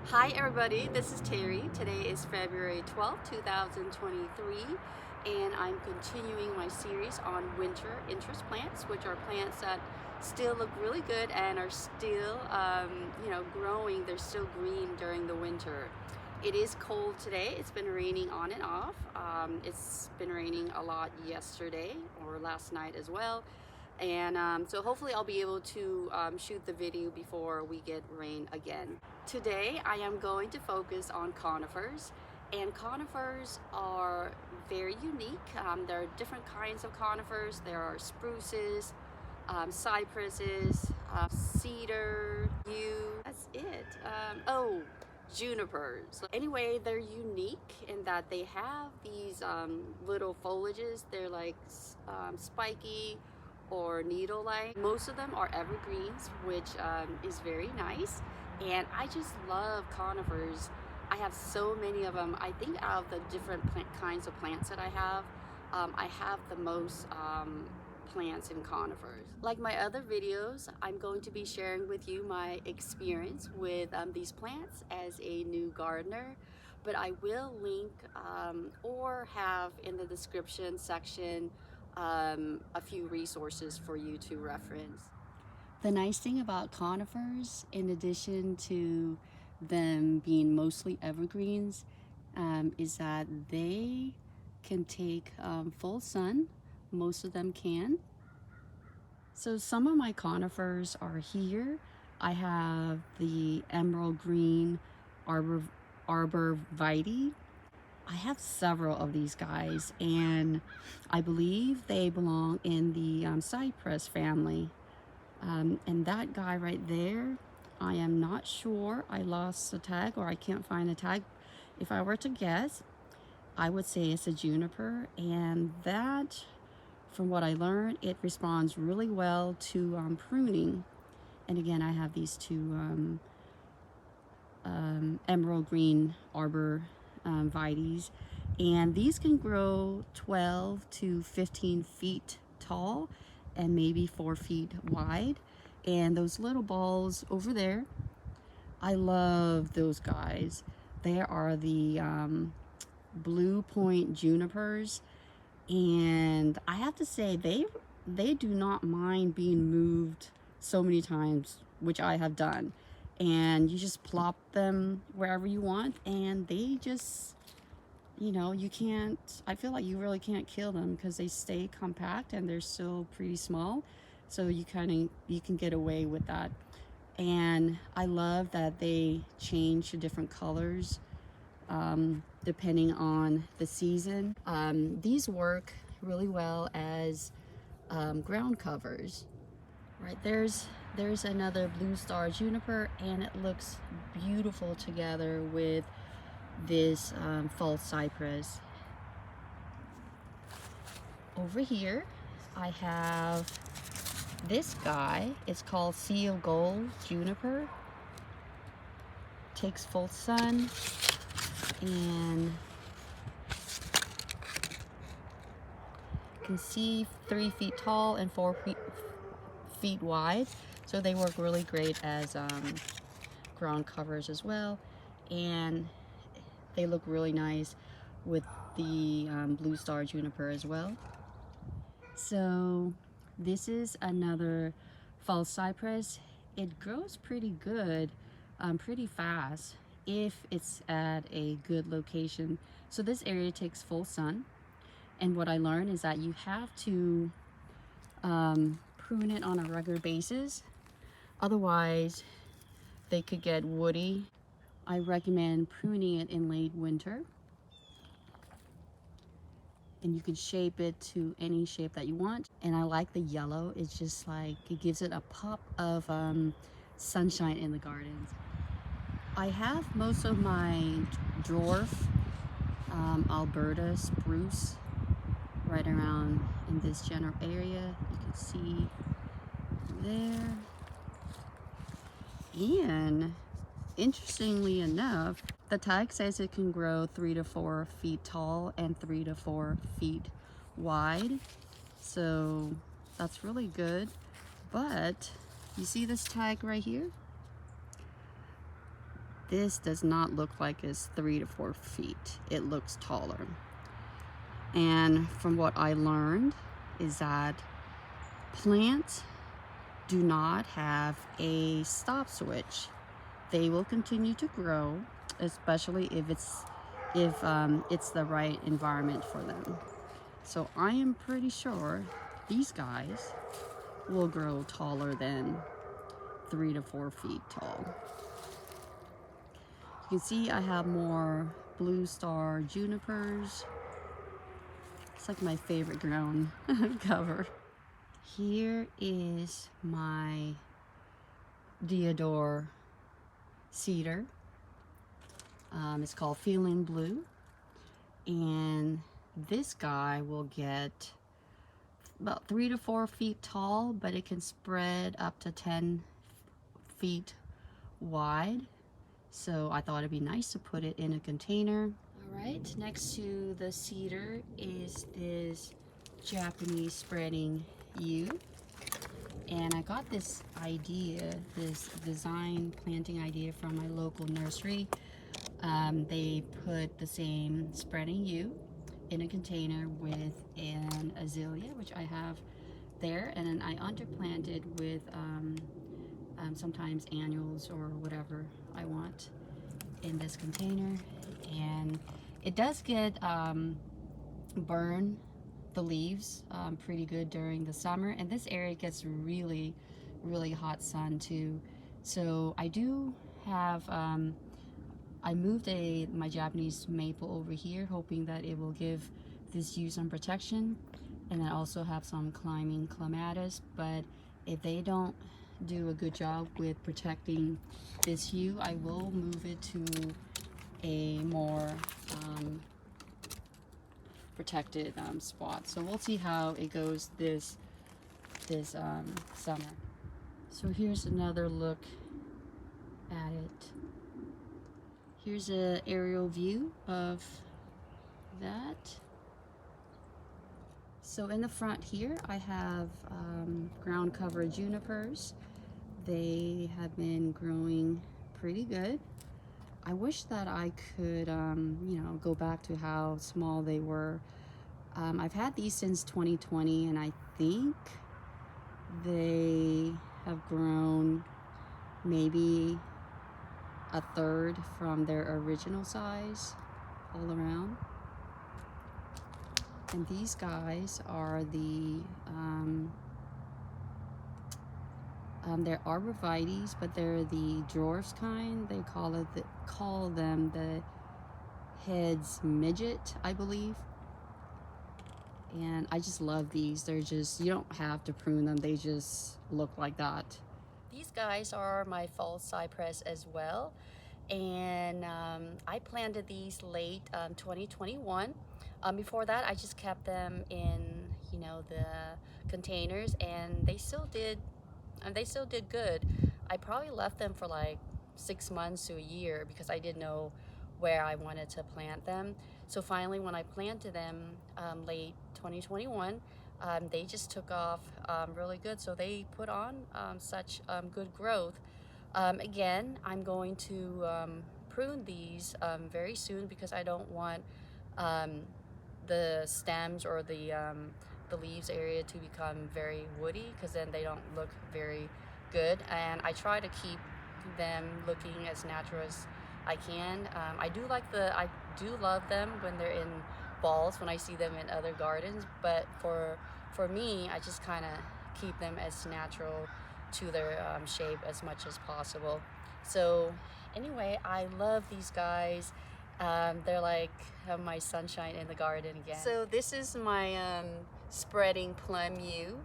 Hi everybody, this is Terry. Today is February 12th, 2023, and I'm continuing my series on winter interest plants, which are plants that still look really good and are still, growing. They're still green during the winter. It is cold today. It's been raining on and off. It's been raining a lot yesterday or last night as well. And so hopefully I'll be able to shoot the video before we get rain again. Today I am going to focus on conifers, and conifers are very unique. There are different kinds of conifers. There are spruces, cypresses, cedar, yew. That's it. Junipers. Anyway, they're unique in that they have these little foliages. They're like spiky or needle-like. Most of them are evergreens, which is very nice. And I just love conifers. I have so many of them. I think out of the different kinds of plants that I have the most plants in conifers. Like my other videos, I'm going to be sharing with you my experience with these plants as a new gardener, but I will link or have in the description section a few resources for you to reference. The nice thing about conifers, in addition to them being mostly evergreens, is that they can take full sun. Most of them can. So some of my conifers are here. I have the emerald green arborvitae. I have several of these guys, and I believe they belong in the Cypress family. And that guy right there, I am not sure. I lost the tag, or I can't find a tag. If I were to guess, I would say it's a juniper, and that, from what I learned, it responds really well to pruning. And again, I have these two emerald green arborvitaes, and these can grow 12 to 15 feet tall and maybe 4 feet wide. And those little balls over there, I love those guys. They are the blue point junipers, and I have to say they do not mind being moved so many times, which I have done. And you just plop them wherever you want, and they just, you can't, I feel like you really can't kill them because they stay compact and they're still pretty small. So you can get away with that. And I love that they change to different colors depending on the season. These work really well as ground covers. Right, there's another blue star juniper, and it looks beautiful together with this false cypress. Over here I have this guy. It's called Sea of Gold juniper. Takes full sun, and you can see 3 feet tall and 4 feet wide. So they work really great as ground covers as well, and they look really nice with the blue star juniper as well. So this is another false cypress. It grows pretty good, pretty fast if it's at a good location. So this area takes full sun, and what I learned is that you have to prune it on a regular basis, otherwise they could get woody. I recommend pruning it in late winter, and you can shape it to any shape that you want. And I like the yellow. It's just like, it gives it a pop of sunshine in the gardens. I have most of my dwarf Alberta spruce right around in this general area. You can see there. And interestingly enough, the tag says it can grow 3 to 4 feet tall and 3 to 4 feet wide. So that's really good. But you see this tag right here? this does not look like it's 3 to 4 feet. It looks taller. And from what I learned is that plants do not have a stop switch. They will continue to grow, especially if it's the right environment for them. So I am pretty sure these guys will grow taller than 3 to 4 feet tall. You can see I have more blue star junipers. It's like my favorite ground cover. Here is my Deodar cedar. It's called Feeling Blue. And this guy will get about 3 to 4 feet tall, but it can spread up to 10 feet wide. So I thought it'd be nice to put it in a container. All right, next to the cedar is this Japanese spreading yew. And I got this idea, this design planting idea from my local nursery. They put the same spreading yew in a container with an azalea, which I have there, and then I underplanted with sometimes annuals or whatever I want in this container. And it does get burn the leaves pretty good during the summer, and this area gets really hot sun too. So I do have I moved my Japanese maple over here, hoping that it will give this yew some protection, and I also have some climbing clematis. But if they don't do a good job with protecting this yew, I will move it to a more protected spot. So we'll see how it goes this summer. So here's another look at it. Here's an aerial view of that. So in the front here I have ground cover junipers. They have been growing pretty good. I wish that I could, go back to how small they were. I've had these since 2020, and I think they have grown maybe a third from their original size all around. And these guys are they're arborvitaes, but they're the dwarfs kind. They call them the head's midget, I believe. And I just love these. They're just, you don't have to prune them, they just look like that. These guys are my fall cypress as well, and I planted these late 2021. Before that, I just kept them in the containers, and they still did good. I probably left them for like 6 months to a year because I didn't know where I wanted to plant them. So finally, when I planted them late 2021, they just took off really good. So they put on such good growth. Again, I'm going to prune these very soon because I don't want the stems or the leaves area to become very woody, because then they don't look very good. And I try to keep them looking as natural as I can. I do love them when they're in balls, when I see them in other gardens, but for me, I just kind of keep them as natural to their shape as much as possible. So anyway, I love these guys. They're like my sunshine in the garden again. So this is my spreading plum yew.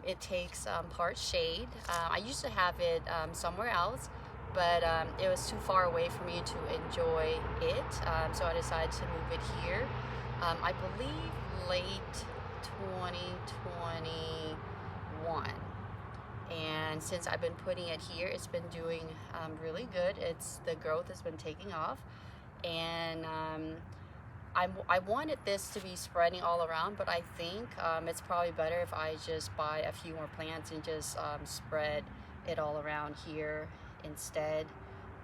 It takes part shade. I used to have it somewhere else, but it was too far away for me to enjoy it, so I decided to move it here. I believe late 2021. And since I've been putting it here, it's been doing really good. The growth has been taking off, and I wanted this to be spreading all around, but I think it's probably better if I just buy a few more plants and just spread it all around here instead.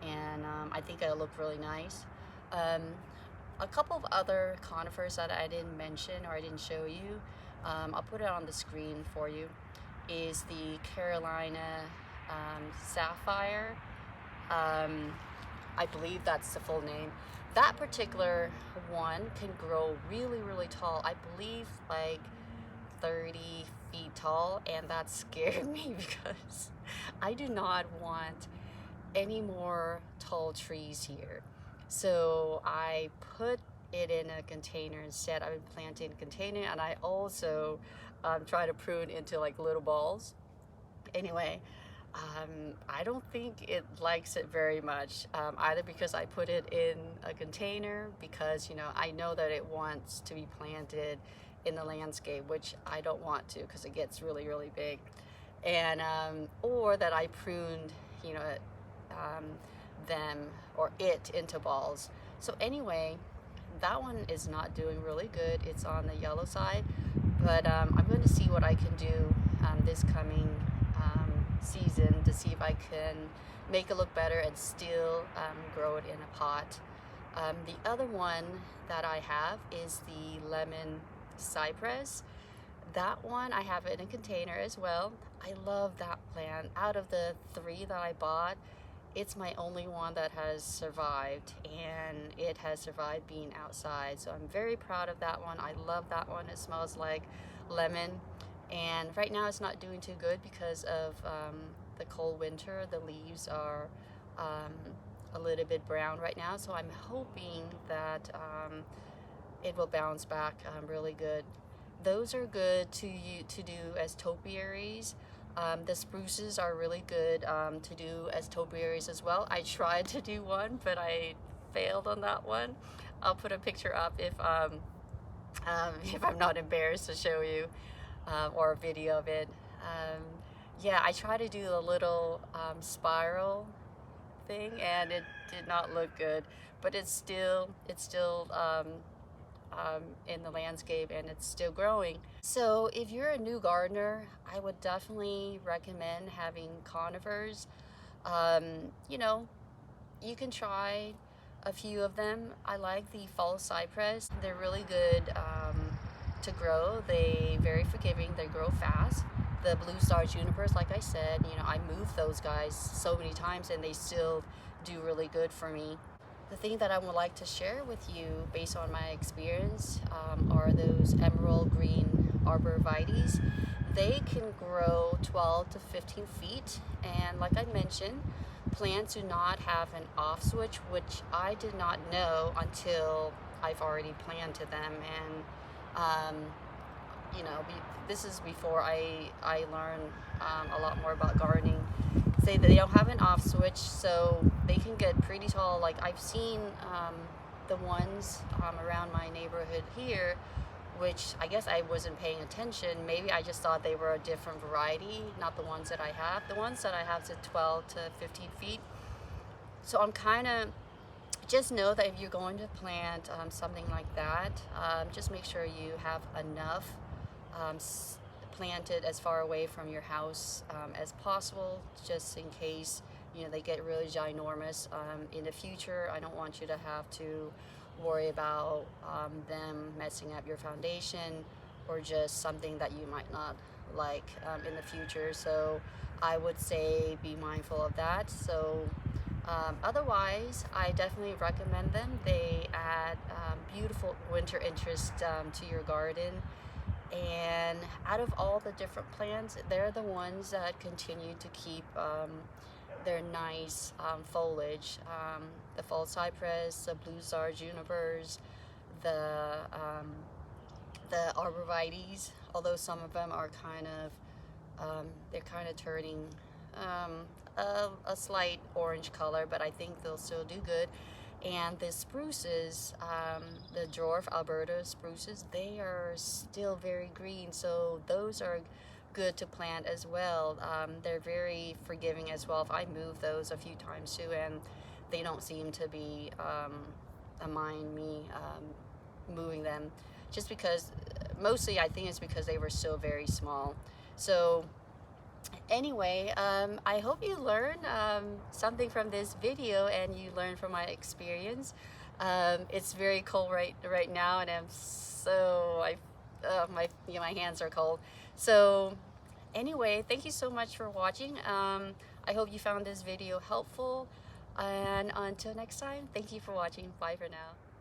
and I think it'll look really nice. Um, a couple of other conifers that I didn't mention or I didn't show you, I'll put it on the screen for you, is the Carolina sapphire. I believe that's the full name. That particular one can grow really, really tall. I believe like 30 feet tall, and that scared me because I do not want any more tall trees here. So I put it in a container instead. I've been planting a container, and I also try to prune into like little balls. Anyway, I don't think it likes it very much, either because I put it in a container, because I know that it wants to be planted in the landscape, which I don't want to because it gets really, really big, and or that I pruned um, them or it into balls. So anyway, that one is not doing really good. It's on the yellow side, but I'm going to see what I can do this coming season to see if I can make it look better and still grow it in a pot. The other one that I have is the lemon cypress. That one I have it in a container as well. I love that plant. Out of the 3 that I bought, it's my only one that has survived, and it has survived being outside. So I'm very proud of that one. I love that one. It smells like lemon. And right now it's not doing too good because of the cold winter. The leaves are a little bit brown right now. So I'm hoping that it will bounce back really good. Those are good to do as topiaries. The spruces are really good to do as topiaries as well. I tried to do one, but I failed on that one. I'll put a picture up if I'm not embarrassed to show you, or a video of it. Yeah, I tried to do a little spiral thing, and it did not look good, but it's still in the landscape, and it's still growing. So if you're a new gardener, I would definitely recommend having conifers. You know, you can try a few of them. I like the fall cypress. They're really good to grow. They very forgiving. They grow fast. The blue star junipers, like I said, I moved those guys so many times, and they still do really good for me. The thing that I would like to share with you based on my experience are those emerald green arborvitaes. They can grow 12 to 15 feet, and like I mentioned, plants do not have an off switch, which I did not know until I've already planted them. And this is before I learned a lot more about gardening. Say that they don't have an off switch, so they can get pretty tall. Like I've seen the ones around my neighborhood here, which I guess I wasn't paying attention. Maybe I just thought they were a different variety, not the ones that I have. The ones that I have is 12 to 15 feet. So I'm kind of, just know that if you're going to plant something like that, just make sure you have enough planted as far away from your house as possible, just in case they get really ginormous in the future. I don't want you to have to worry about them messing up your foundation, or just something that you might not like in the future. So I would say be mindful of that. So otherwise, I definitely recommend them. They add beautiful winter interest to your garden. And out of all the different plants, they're the ones that continue to keep their nice foliage. The fall cypress, the blue star junipers, the arborvitaes, although some of them are they're kind of turning a slight orange color, but I think they'll still do good. And the spruces, the dwarf Alberta spruces, they are still very green, so those are good to plant as well. They're very forgiving as well. If I move those a few times too, and they don't seem to be mind me moving them, just because, mostly I think it's because they were still very small. So Anyway, I hope you learn something from this video and you learn from my experience. It's very cold right now, and I'm so my hands are cold. So anyway, thank you so much for watching. I hope you found this video helpful, and until next time, thank you for watching. Bye for now.